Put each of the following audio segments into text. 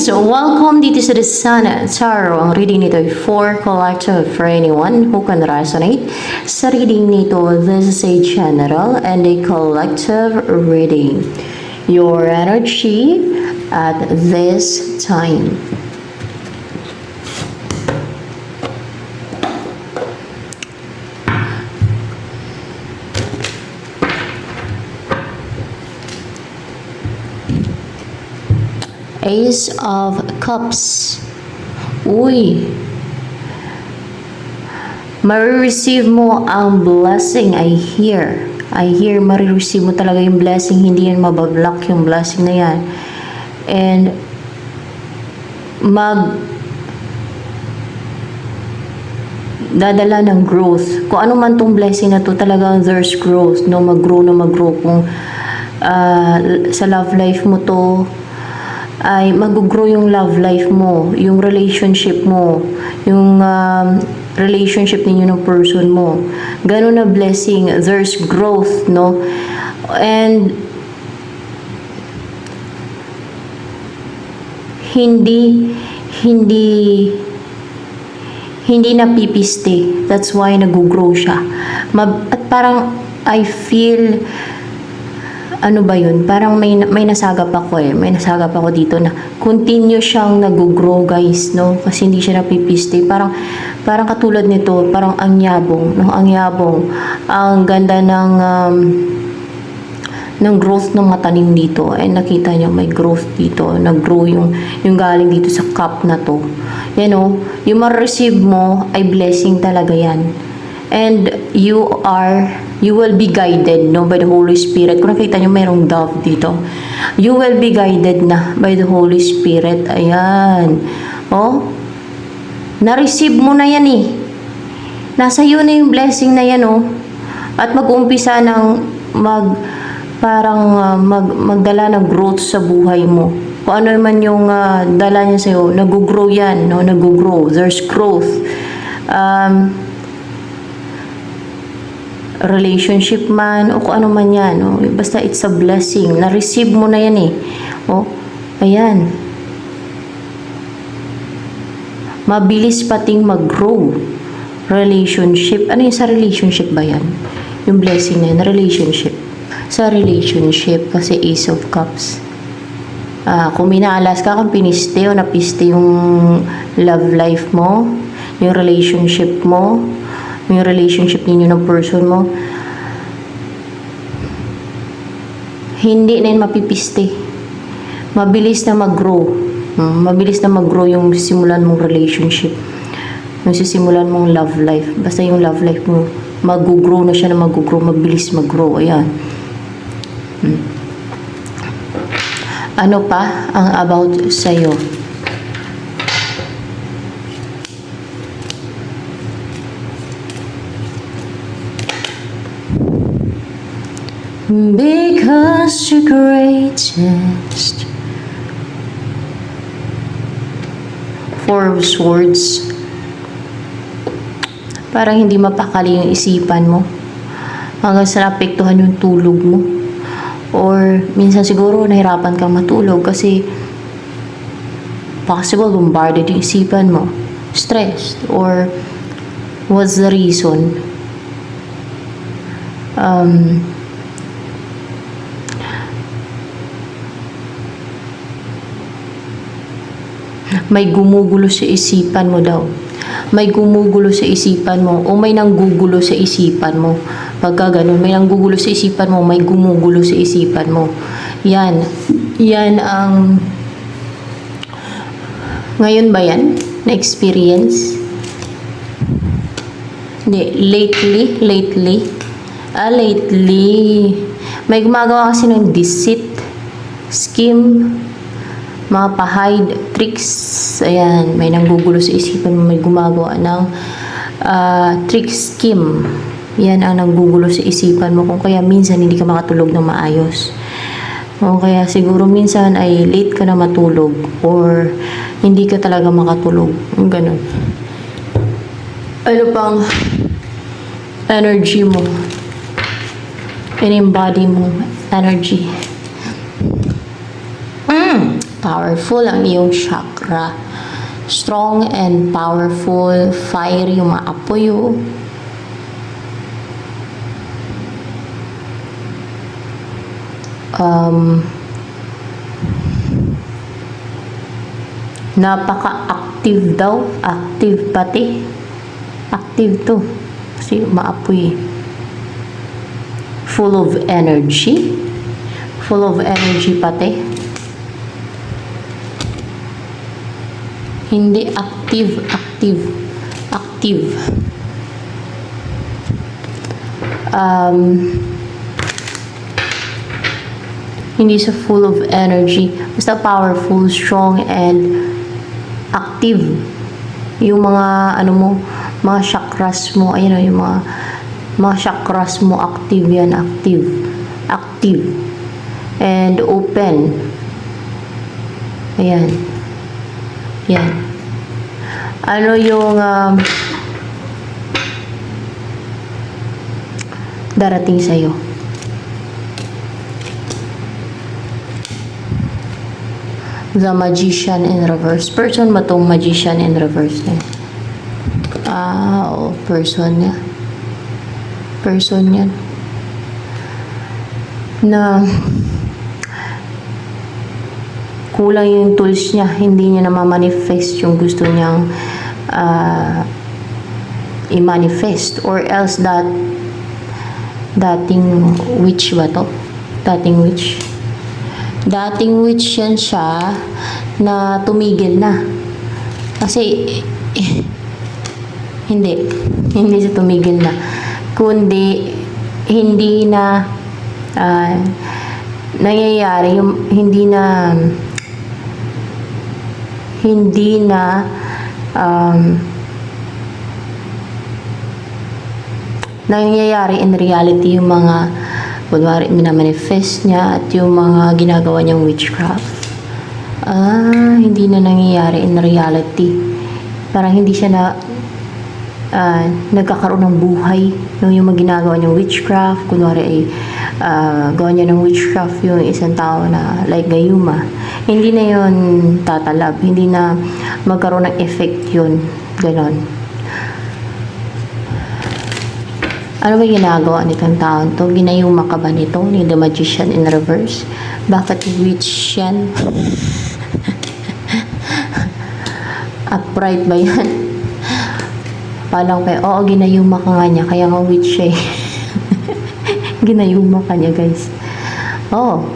guys! Welcome dito sa The Sun Tarot. Ang reading nito ay for collective for anyone who can resonate. Sa reading nito, this is a general and a collective reading. Your energy at this time. Ace of Cups. Uy. Marireceive mo ang blessing. I hear marireceive mo talaga yung blessing. Hindi yan mabablock yung blessing na yan. And dadala ng growth. Kung ano man tong blessing na to, talagang there's growth. No? Mag-grow. Kung sa love life mo to, ay mag-grow yung love life mo, yung relationship mo, yung relationship ninyo ng person mo. Ganun na blessing, there's growth, no? And hindi napipiste. That's why nag-grow siya. At parang I feel ano ba yun? Parang may nasagap ako eh. May nasagap ako dito na continue siyang nag-grow guys, no? Kasi hindi siya napipiste. Parang katulad nito, parang ang yabong, no? Ang yabong. Ang ganda ng growth ng matanim dito. And nakita niyo may growth dito. Nag-grow yung galing dito sa cup na to. Yan o. Yung ma-receive mo ay blessing talaga yan. And you will be guided, no, by the Holy Spirit. Kung nakita nyo, mayroong dove dito. You will be guided na by the Holy Spirit. Ayan. Oh. Na-receive mo na yan eh. Nasa iyo na yung blessing na yan, oh. At mag-umpisa ng magdala ng growth sa buhay mo. Kung ano man yung dala niya sa'yo, nag-grow yan, no? Nag-grow. There's growth. Relationship man o kung ano man yan, no? Basta it's a blessing. Na-receive mo na yan eh. Oh, ayan. Mabilis pating mag-grow. Relationship. Ano yung sa relationship ba yan? Yung blessing na yan, relationship. Sa relationship, kasi Ace of Cups. Kung minaalas ka, kung piniste o napiste yung love life mo, yung relationship mo, yung relationship ninyo ng person mo, hindi na yun mapipiste. Mabilis na mag-grow. Mabilis na mag-grow yung simulan mong relationship. Yung sisimulan mong love life. Basta yung love life mo, mag-grow na siya na mag-grow. Mabilis mag-grow. Ayan. Ano pa ang about sa'yo? Because you're greatest. Four of Swords. Parang hindi mapakali yung isipan mo. Hanggang sa naapektuhan yung tulog mo. Or minsan siguro nahirapan kang matulog kasi possible bombarded yung isipan mo. Stressed. Or what's the reason? May gumugulo sa isipan mo daw. May gumugulo sa isipan mo o may nanggugulo sa isipan mo. Pagka ganun, may nanggugulo sa isipan mo, may gumugulo sa isipan mo. Yan. Yan ang ngayon ba yan? Na-experience? Hindi. Lately. May gumagawa kasi ng deceit, scheme, mga pa-hide tricks. Ayan, may nanggugulo sa isipan mo, may gumagawa ng trick scheme. Yan ang nanggugulo sa isipan mo, kung kaya minsan hindi ka makatulog ng maayos. O kaya siguro minsan ay late ka na matulog or hindi ka talaga makatulog. Ganun. Ano pang energy mo? In-embody mo energy. Powerful ang iyong chakra. Strong and powerful. Fire yung maapoy. Napaka-active daw. Active pati. Active to. Kasi maapoy. Full of energy. Full of energy pati. Hindi active. Active. Active. Hindi siya full of energy. Basta powerful, strong, and active. Yung mga, ano mo, mga chakras mo, ayun o, yung mga chakras mo, active yan, active. Active. And open. Ayan. Yan. Ano yung darating sa'yo? The Magician in reverse. Person ba tong Magician in reverse na? Oo, person niya. Person yan. Na kulang yung tools niya, hindi niya na ma-manifest yung gusto niyang i-manifest, or else dating witch ba to? Dating witch yan siya na tumigil na. Kasi hindi siya tumigil na, kundi hindi na nangyayari yung hindi na nangyayari in reality yung mga kunwari minamanifest niya at yung mga ginagawa niyang witchcraft. Hindi na nangyayari in reality. Parang hindi siya na nagkakaroon ng buhay yung mga ginagawa niyang witchcraft. Kunwari ay gawa niya ng witchcraft yung isang tao na like Gayuma. Hindi na yun tatalab. Hindi na magkaroon ng effect yun. Ganon. Ano ba ginagawa nitong taon to? Ginayuma ka ba nito? Ni The Magician in reverse? Bakit witch yan? Upright ba yan? Palang kayo, oo, ginayuma ka nga niya. Kaya nga witch siya eh. Ginayuma ka niya, guys. Oo.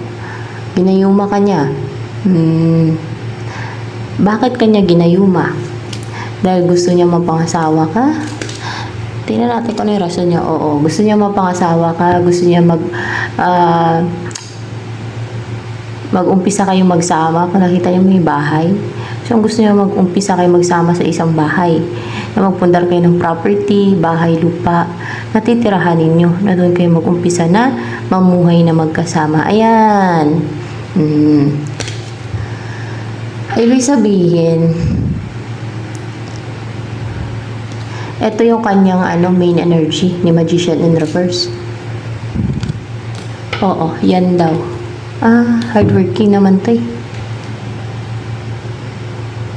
Ginayuma ka niya. Bakit kanya ginayuma? Dahil gusto niya mapangasawa ka? Tingnan natin kung ano yung rason niya. Oo, gusto niya mapangasawa ka, gusto niya mag-umpisa kayong magsama. Kung nakita niyo may bahay, so gusto niya mag-umpisa kayong magsama sa isang bahay, na magpundar kayo ng property, bahay, lupa, natitirahan ninyo, na doon kayo mag-umpisa na mamuhay na magkasama. Ayan. Ibig sabihin, ito yung kanyang main energy ni Magician in reverse. Oo, yan daw. Hardworking naman to eh.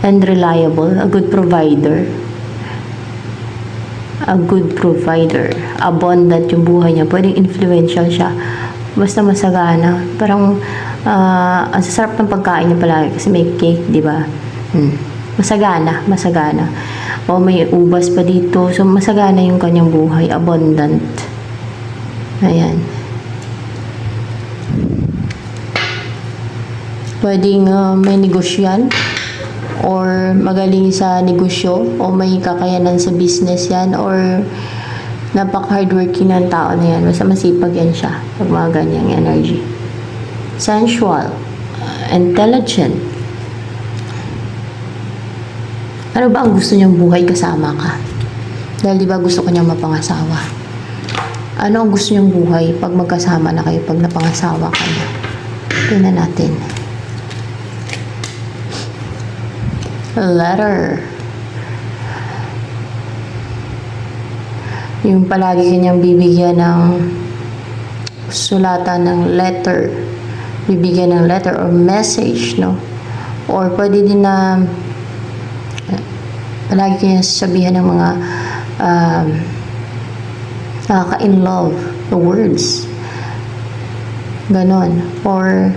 And reliable, a good provider. A good provider. Abundant yung buhay niya. Pwedeng influential siya. Basta masagana. Parang, ang sasarap ng pagkain niya palagi kasi may cake, di ba? Masagana. O may ubas pa dito. So, masagana yung kanyang buhay. Abundant. Ayan. Pwedeng may negosyo yan. Or magaling sa negosyo. O may kakayanan sa business yan. Or napaka-hardworking ng tao na yan. Basta masipag yan siya. Pag mga ganyang energy. Sensual. Intelligent. Ano ba ang gusto niyang buhay kasama ka? Dahil di ba gusto ko niyang mapangasawa? Ano ang gusto niyang buhay pag magkasama na kayo, pag napangasawa ka na? Tingnan natin. Letter. Yung palagi kanyang bibigyan ng sulatan ng letter. Bibigyan ng letter or message, no? Or pwede din na palagi kayo sasabihan ng mga nakaka-in love the words. Ganon. Or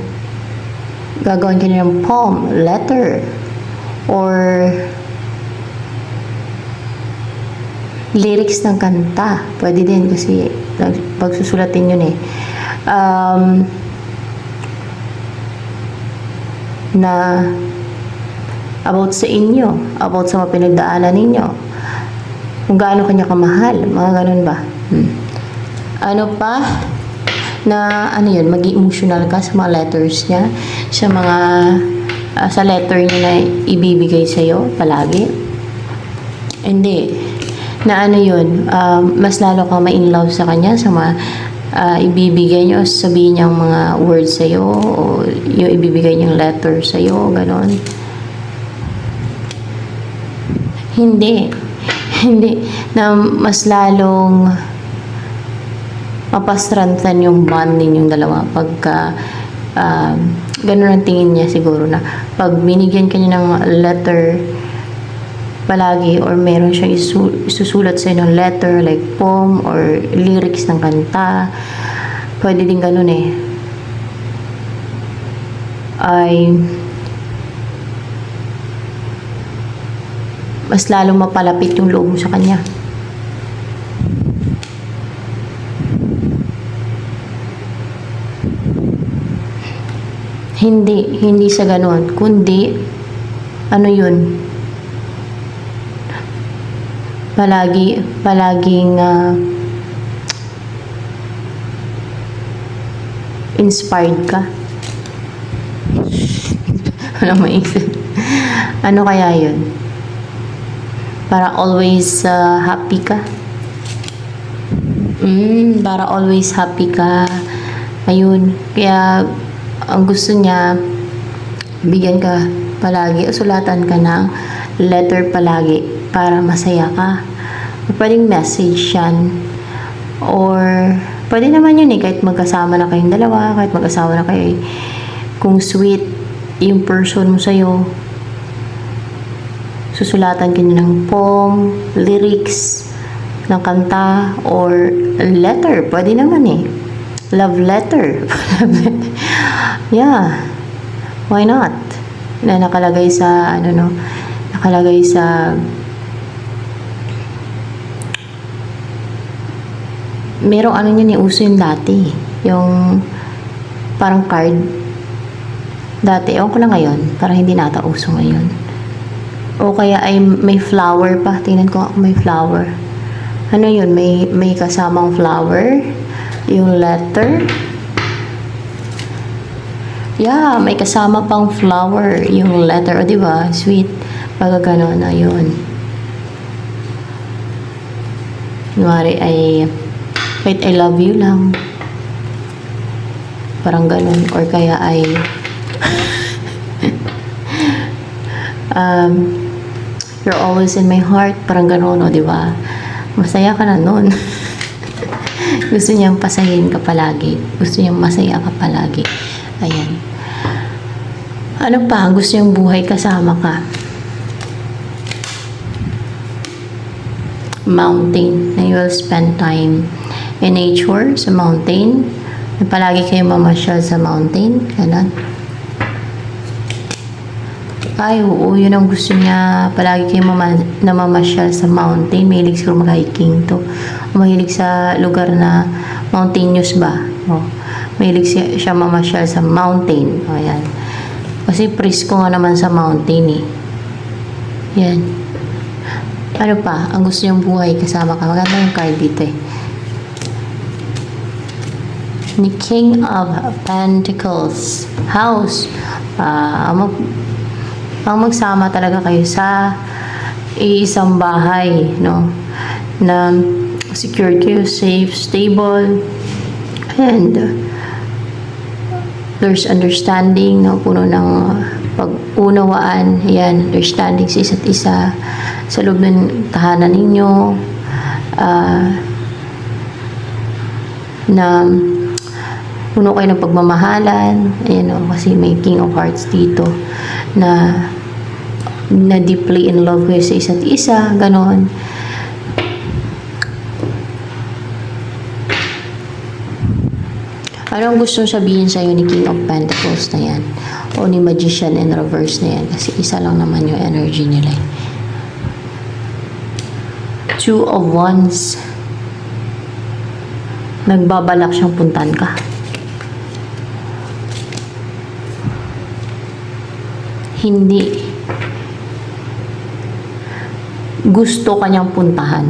gagawin kayo ng poem, letter, or lyrics ng kanta. Pwede din kasi pagsusulatin yun eh. Na about sa inyo, about sa mga pinagdaanan ninyo, kung gaano kanya kamahal, mga ganun ba? Ano pa? Na ano yun, maging emotional ka sa mga letters niya, sa mga sa letter niya na ibibigay sa'yo palagi. Hindi. Na ano yun, mas lalo kang ma-in love sa kanya, sa mga ibibigay niyo, sabihin niyang mga words sa'yo, o yung ibibigay niyang letter sa'yo, ganon. Hindi. Hindi. Na mas lalong mapastrengthen yung bond ninyong dalawa pagka ganun ang tingin niya siguro, na pag binigyan ka niya ng letter palagi, or meron siyang isusulat sa ng letter like poem or lyrics ng kanta, pwede din ganun eh, ay mas lalong mapalapit yung loob mo sa kanya. Hindi sa ganun, kundi ano yun, palaging inspired ka. Ano maisip? Ano kaya yun? Para always happy ka? Para always happy ka. Ayun. Kaya ang gusto niya, bigyan ka palagi, o sulatan ka ng letter palagi para masaya ka. O pwedeng message yan. Or pwede naman yun eh, kahit magkasama na kayong dalawa, kahit mag-asawa na kayo, kung sweet yung person mo sa'yo, susulatan ka niya ng poem, lyrics ng kanta, or letter. Pwede naman eh. Love letter. Yeah. Why not? Na nakalagay sa, nakalagay sa, merong yun, uso yung dati. Yung, parang card. Dati, ewan ko lang ngayon. Parang hindi nata uso ngayon. O kaya ay may flower pa. Tingnan ko ako may flower. Ano yun? May kasamang flower. Yung letter. Yeah, may kasama pang flower yung letter. O, diba? Sweet. Pag gano'n, ayun. Kunwari ay, kahit I love you lang. Parang gano'n. Or kaya ay, you're always in my heart. Parang gano'n, o, diba? Masaya ka na nun. Gusto niyang pasayin ka palagi. Gusto niyang masaya ka palagi. Ayan. Ano pa? Gusto niyang buhay kasama ka. Mountain. Na you will spend time in nature, sa mountain. Na palagi kayo mamasyal sa mountain. Ganon. Ay, oo. Yun ang gusto niya. Palagi kayo namamasyal sa mountain. Mahilig siguro mag-hiking to. Mahilig sa lugar na mountainous ba? Oh. Mahilig siya mamasyal sa mountain. O, yan. Kasi presko nga naman sa mountain eh. Yan. Ano pa? Ang gusto niyang buhay kasama ka. Maganda yung card dito eh. Ni King of Pentacles. House. Ang magsama talaga kayo sa isang bahay, no? Na secure kayo, safe, stable, and there's understanding, no? Puno ng pag-unawaan, yan, understanding sa isa't isa, sa loob ng tahanan ninyo, puno kayo ng pagmamahalan. Ayan o, kasi may King of Hearts dito na deeply in love kayo sa isa't isa, ganon. Ano ang gustong sabihin sa'yo ni King of Pentacles na yan? O ni Magician in reverse na yan? Kasi isa lang naman yung energy nila. Two of Wands. Nagbabalak siyang puntan ka. Hindi. Gusto kanyang puntahan.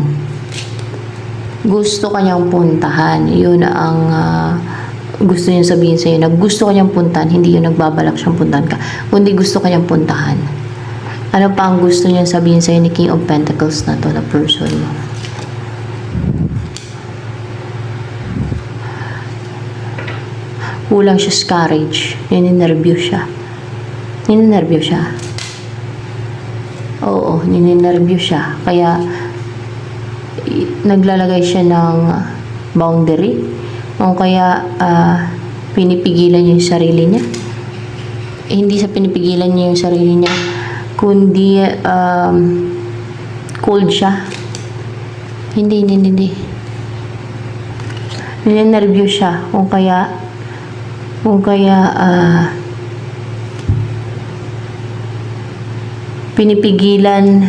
Gusto kanyang puntahan. Yun ang gusto niya sabihin sa'yo. Na gusto kanyang puntahan. Hindi yung nagbabalak siyang puntahan ka. Kundi gusto kanyang puntahan. Ano pa ang gusto niya sabihin sa'yo ni King of Pentacles na to, na person mo? Kulang siya sa courage. Ninenervyo siya. Ninenervyo siya. Oo, ninenervyo siya. Kaya, naglalagay siya ng boundary. O kaya, pinipigilan niya yung sarili niya. Hindi sa pinipigilan niya yung sarili niya, kundi, cold siya. Hindi. Ninenervyo siya. Kung kaya, pinipigilan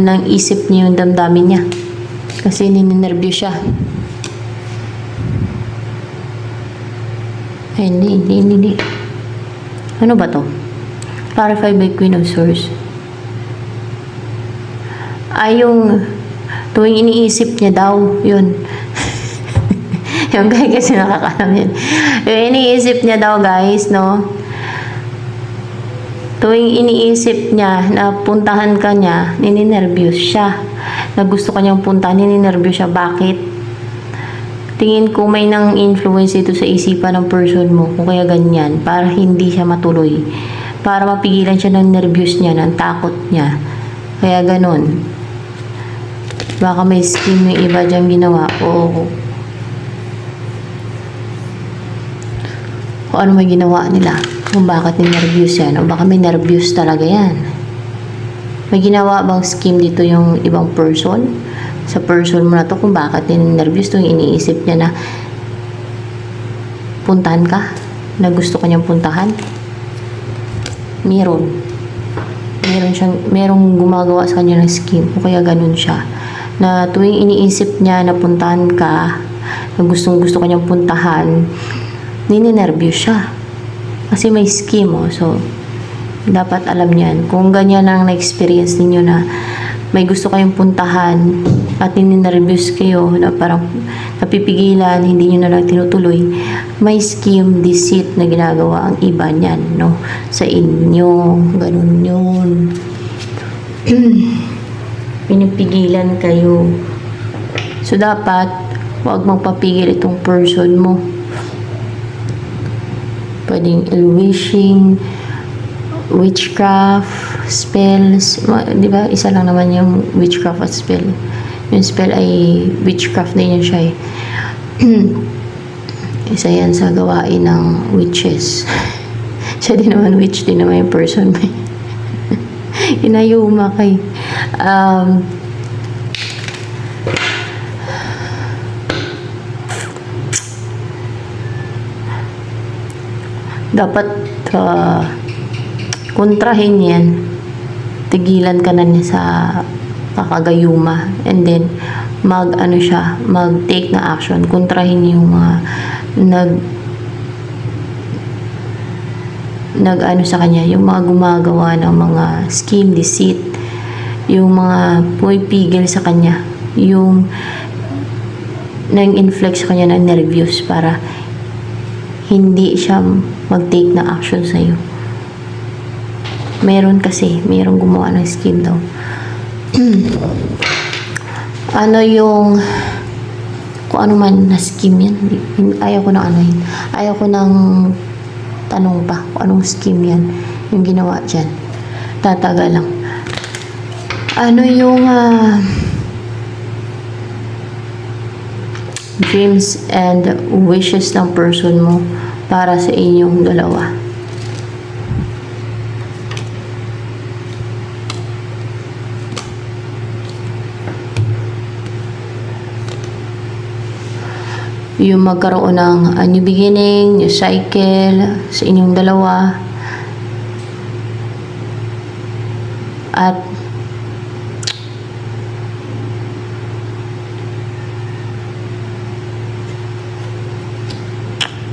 ng isip niya yung damdamin niya. Kasi ninenervyo siya. Ay, hindi. Ano ba to? Clarify by Queen of Swords. Ay, yung tuwing iniisip niya daw, yun. Yung guy kasi nakakalam yun. Yung iniisip niya daw, guys, no? Tuwing iniisip niya na puntahan ka niya, ninenervyos siya. Na gusto kanyang puntahan, ninenervyos siya. Bakit? Tingin ko may nang influence ito sa isipan ng person mo. Kung kaya ganyan, para hindi siya matuloy. Para mapigilan siya ng nervyos niya, ng takot niya. Kaya ganun. Baka may scheme yung iba diyang ginawa. O kung ano may ginawa nila. Kung bakit nervyos yan. O baka may nervyos talaga yan. May ginawa bang scheme dito yung ibang person? Sa person mo na to, kung bakit nervyos to, iniisip niya na puntahan ka? Na gusto kanyang puntahan? Merong gumagawa sa kanya ng scheme. O kaya ganun siya. Na tuwing iniisip niya na puntahan ka, na gusto kanyang puntahan, ninenervyos siya. Kasi may scheme, oh. So, dapat alam niyan. Kung ganyan ang na-experience ninyo na may gusto kayong puntahan at ninenervyos kayo na parang napipigilan, hindi nyo na lang tinutuloy, may scheme, deceit na ginagawa ang iba niyan, no? Sa inyo. Ganun yun. Pinipigilan kayo. So, dapat huwag magpapigil itong person mo. Pwedeng ill-wishing, witchcraft, spells, di ba? Isa lang naman yung witchcraft at spell. Yung spell ay witchcraft din yun siya eh. Isa yan sa gawain ng witches. Siya din naman witch, din naman yung person. Inayuma kay dapat kontrahin yan. Tigilan ka na niya sa kakagayuma. And then, mag-take na action. Kontrahin yung sa kanya, yung mga gumagawa ng mga scheme, deceit, yung mga pumipigil sa kanya, yung nang-inflict sa kanya ng nervyos para hindi siya mag-take na action sa'yo. Merong gumawa ng scheme daw. Ano yung kung ano man na scheme yan, ayaw ko ng yun. Ayaw ko ng tanong pa kung anong scheme yan yung ginawa dyan. Tataga lang. Ano yung dreams and wishes ng person mo para sa inyong dalawa. Yung magkaroon ng new beginning, new cycle sa inyong dalawa. At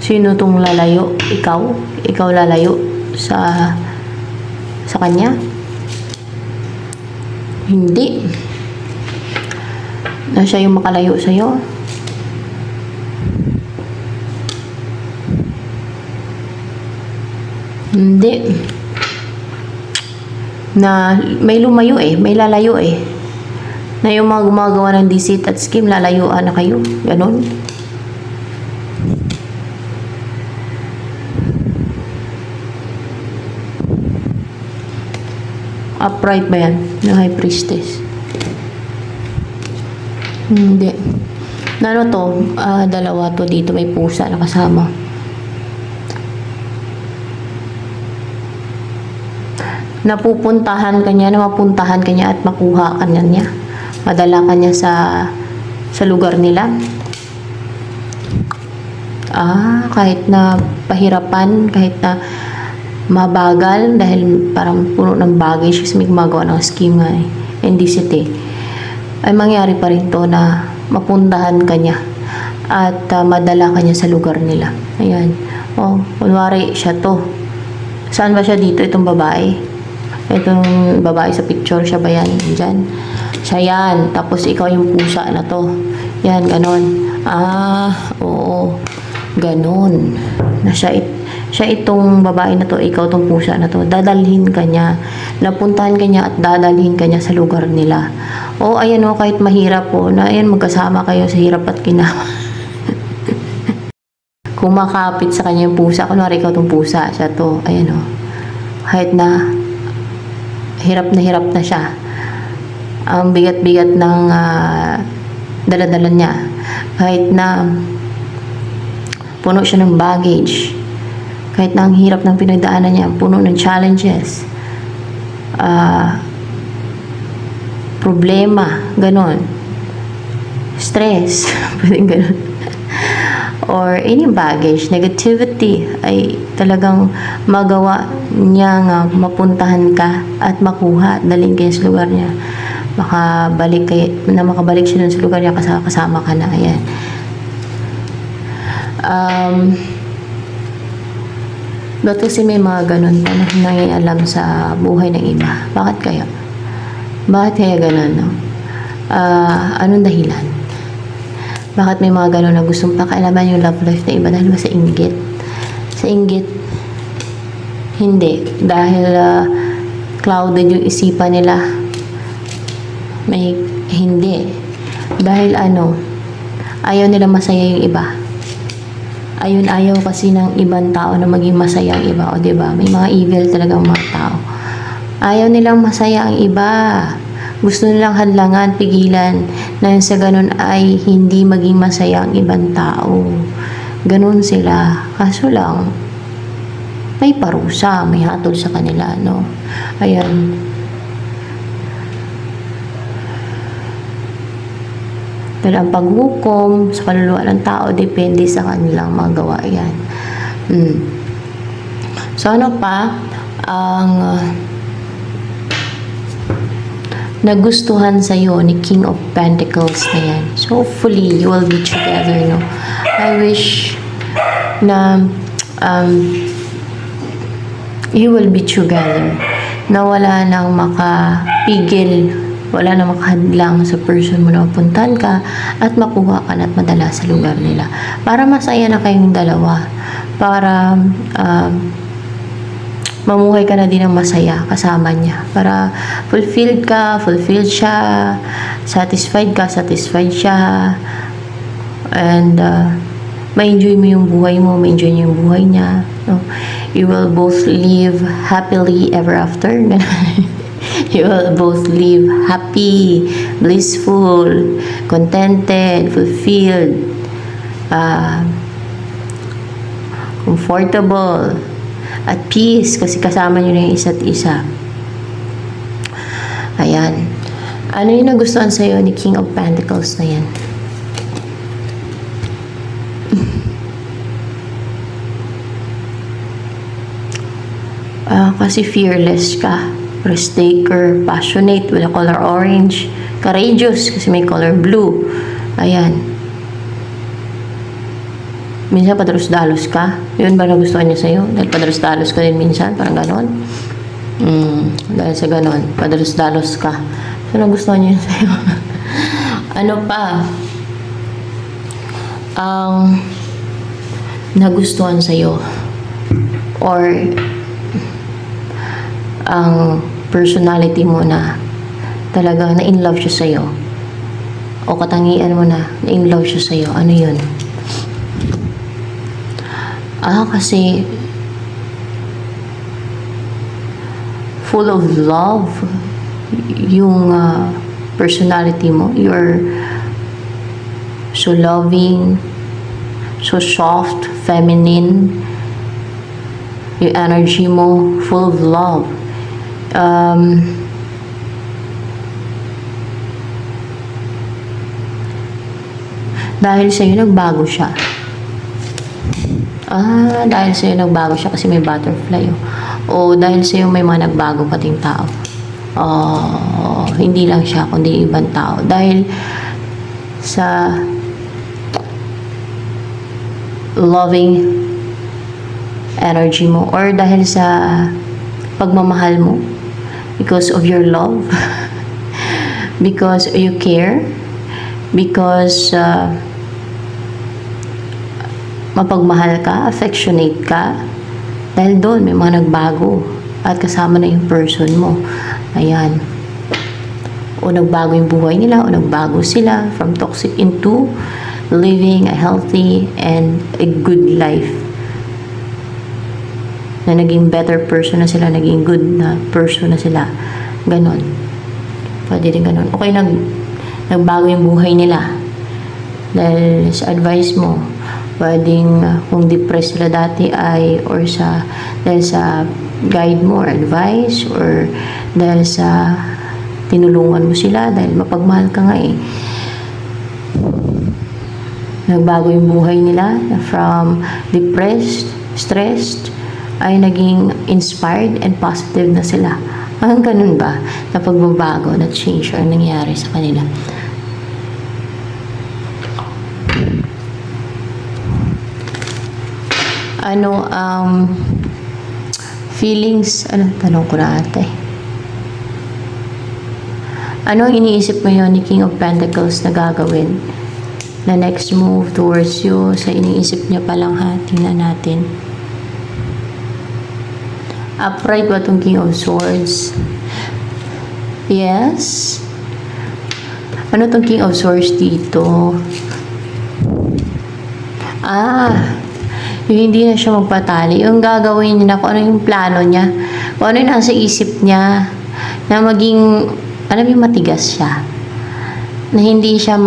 sino tong lalayo? Ikaw? Ikaw lalayo sa kanya? Hindi. Na siya yung makalayo sa'yo? Hindi. Na may lumayo may lalayo Na yung mga gumagawa ng deceit at scheme, lalayuan na kayo. Ganon. Upright ba yan? Ng High Priestess? Hindi. Na ano to? Dalawa to dito. May pusa na kasama. Napupuntahan kanya, na mapuntahan kanya at makuha kanya niya. Madala kanya sa lugar nila. Kahit na pahirapan, kahit na mabagal, dahil parang puno ng bagay siya, may gumagawa ng scheme nga indicity, ay mangyari pa rin to na mapuntahan kanya at madala kanya sa lugar nila. Ayan. Kunwari siya to. Saan ba siya dito? Itong babae. Itong babae sa picture, siya ba yan? Diyan. Siya yan. Tapos ikaw yung pusa na to. Yan, ganon. Oo. Ganon. Na siya itong babae na to, ikaw itong pusa na to. Dadalhin ka niya. Napuntahan ka niya at dadalhin ka niya sa lugar nila. Ayan kahit mahirap na ayan, magkasama kayo sa hirap at ginawa. Kumakapit sa kanya yung pusa. Kunwari ikaw itong pusa, siya to. Ayan kahit na hirap na siya. Ang bigat-bigat ng dala-dala niya. Kahit na puno siya ng baggage. Kahit na ang hirap ng pinagdaanan niya, puno ng challenges. Problema, ganon. Stress, pwedeng ganon. Or any baggage, negativity, ay talagang magawa niya nga mapuntahan ka at makuha, dalhin kayo sa lugar niya. Makabalik siya dun sa lugar niya, kasama ka na. Ayan. Ba't kasi may mga ganun pa na nangialam sa buhay ng iba? Bakit kaya? Bakit kaya ganun, no? Anong dahilan? Bakit may mga ganun na gustong pakialaman yung love life ng iba? Dahil ba sa inggit? Sa inggit? Hindi. Dahil clouded yung isipan nila. Hindi. Dahil ayaw nila masaya yung iba. Ayaw kasi ng ibang tao na maging masaya ang iba. Diba? May mga evil talagang mga tao. Ayaw nilang masaya ang iba. Gusto nilang hadlangan, pigilan, na sa ganun ay hindi maging masaya ang ibang tao. Ganun sila. Kaso lang, may parusa, may hatol sa kanila, no? Ayan. Pero ang paghukom sa kaluluwa ng tao, depende sa kanilang mga gawa yan. So, ano pa? Ang nagustuhan sa'yo ni King of Pentacles na yan. So, hopefully, you will be together, no? I wish na you will be together. Na wala nang makapigil, wala nang makahadlang sa person mo na mapuntahan ka at makuha ka na at madala sa lugar nila. Para masaya na kayong dalawa. Para mamuhay ka na din ng masaya kasama niya. Para fulfilled siya, satisfied siya, and ma-enjoy mo yung buhay mo, ma-enjoy niyo yung buhay niya. No? You will both live happily ever after. You will both live happy, blissful, contented, fulfilled, ah, comfortable, at peace, kasi kasama nyo na yung isa't isa. Ayan. Ano yung nagustuhan sa'yo ni King of Pentacles na yan? Kasi fearless ka, risk taker, passionate with a color orange, courageous kasi may color blue. Ayan. Minsan padalos-dalos ka. Yun ba nagustuhan niya sa'yo? Dahil padalos-dalos ka din minsan, parang ganon. Dahil sa ganon, padalos-dalos ka. So nagustuhan niya yun sa'yo. Ano pa? Ang nagustuhan sa'yo or ang personality mo na talaga na in love siya sa'yo, o katangian mo na in love siya sa'yo, ano yun? Kasi full of love yung personality mo. You're so loving, so soft, feminine. Yung energy mo full of love. Dahil sa'yo nagbago siya. Dahil sa'yo nagbago siya kasi may butterfly. O dahil sa'yo may mga nagbago pating tao. Hindi lang siya, kundi ibang tao. Dahil sa loving energy mo, or dahil sa pagmamahal mo, because of your love, because you care, because mapagmahal ka, affectionate ka, dahil doon may mga nagbago at kasama na yung person mo. Ayan. O nagbago yung buhay nila, o nagbago sila from toxic into living a healthy and a good life. Na naging better person na sila, naging good na person na sila. Ganon. Pwede din ganon. Okay, nagbago yung buhay nila. Dahil sa advice mo, pwedeng kung depressed sila dati ay, or dahil sa guide mo or advice, or dahil sa tinulungan mo sila, dahil mapagmahal ka nga eh. Nagbago yung buhay nila from depressed, stressed, ay naging inspired and positive na sila. Ang ganun ba? Na pagbabago, na change or nangyari sa kanila. Feelings, tanong ko na ate. Ano ang iniisip ngayon ni King of Pentacles na gagawin? Na next move towards you, sa iniisip niya pa lang ha, tingnan natin. Upright ba itong King of Swords? Yes. Ano itong King of Swords dito? Yung hindi na siya magpatali. Yung gagawin niya, kung ano yung plano niya, kung ano yung nasa isip niya, na maging, alam yung matigas siya. Na hindi siya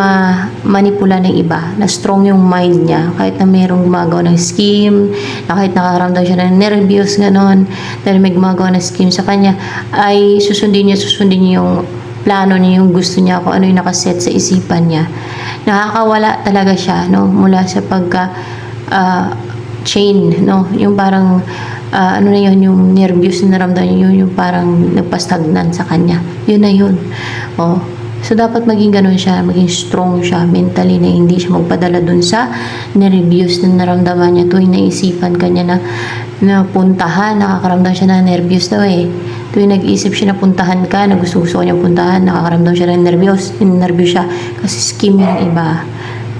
manipula ng iba, na strong yung mind niya, kahit na mayroong gumagawa ng scheme, na kahit nakakaramdam siya ng nervyos, ganon, dahil may gumagawa ng scheme sa kanya, ay susundin niya yung plano niya, yung gusto niya, kung ano yung nakaset sa isipan niya. Nakakawala talaga siya, no, mula sa chain, no, yung parang, ano na yun, yung nervyos na naramdaman niya, yung parang nagpastagnan sa kanya. Yun na yun. So, dapat maging ganun siya, maging strong siya mentally, na hindi siya magpadala dun sa nervyos na naramdaman niya tuwing naisipan kanya na puntahan, nakakaramdam siya ng nervyos daw eh. Tuwing nag-isip siya na puntahan ka, na gusto niya puntahan, nakakaramdam siya ng nervyos siya, kasi scheme yung iba.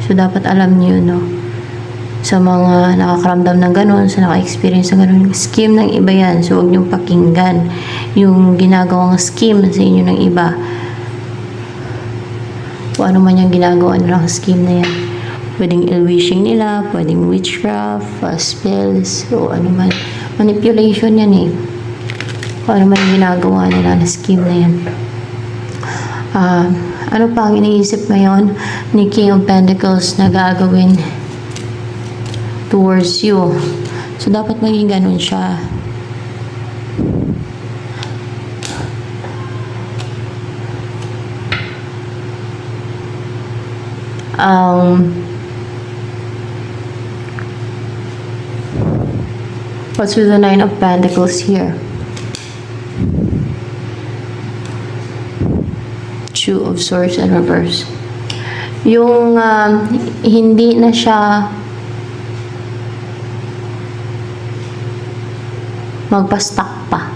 So, dapat alam niyo, no, sa mga nakakaramdam ng ganun, sa naka-experience ng ganun, scheme ng iba yan. So, huwag niyong pakinggan yung ginagawang scheme sa inyo ng iba. Kung ano man yung ginagawa nilang scheme na yan. Pwedeng ill-wishing nila, pwedeng witchcraft, spells, o ano man. Manipulation yan eh. Kung ano man yung ginagawa nila na scheme na yan. Ano pa ang iniisip ngayon ni King of Pentacles na gagawin towards you. So, dapat maging ganun siya. What's with the Nine of Pentacles here? Two of Swords in reverse. Yung hindi na siya magpa-stuck pa.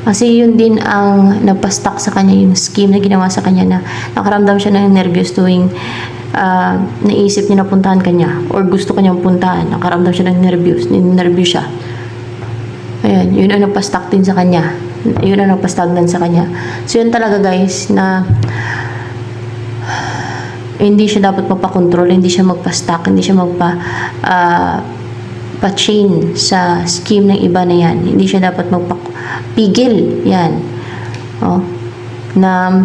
Kasi yun din ang nagpa-stuck sa kanya, yung scheme na ginawa sa kanya na nakaramdam siya ng nervyos tuwing naisip niya na puntahan kanya or gusto kanyang puntahan. Nakaramdam siya ng nervyos siya. Ayan, yun ang nagpa-stuck din sa kanya. Yun ang nagpa-stagnant sa kanya. So yun talaga guys na hindi siya dapat magpa-control, hindi siya magpa-stuck, hindi siya pa-chain sa scheme ng iba na yan. Hindi siya dapat magpigil. Yan. Oh. Na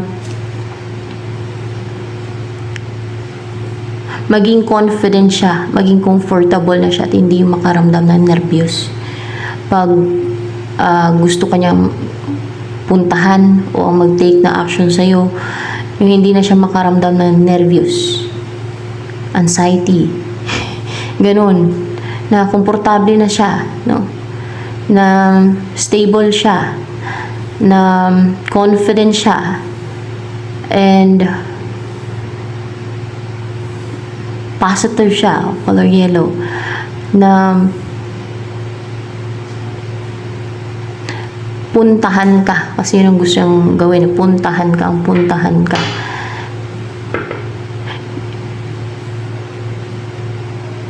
maging confident siya, maging comfortable na siya at hindi makaramdam ng nervyos. Pag gusto kanyang puntahan o mag-take na action sa'yo, yung hindi na siya makaramdam ng nervyos, anxiety, ganun. Na komportable na siya, no? Na stable siya, na confident siya, and positive siya, color yellow, na puntahan ka, kasi yun ang gusto niyang gawin, puntahan ka.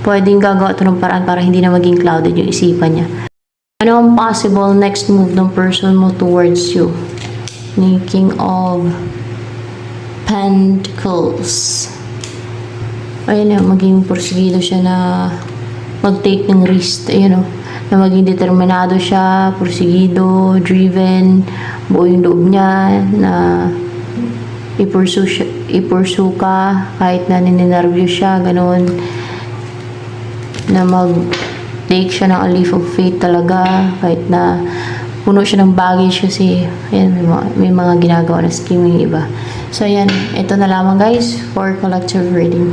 Pwedeng gagawa ito ng paraan para hindi na maging clouded yung isipan niya. Ano ang possible next move ng person mo towards you? King of Pentacles. Ayun na, maging porsigido siya na mag-take ng risk. Ayun o, na maging determinado siya, porsigido, driven, buo yung loob niya, na i-pursue ka kahit na ninenervyo siya, ganun. Na mag-take siya ng a leap of faith talaga kahit na puno siya ng baggage kasi ayan, may mga ginagawa na scheme yung iba. So ayan, ito na lamang guys for collective reading.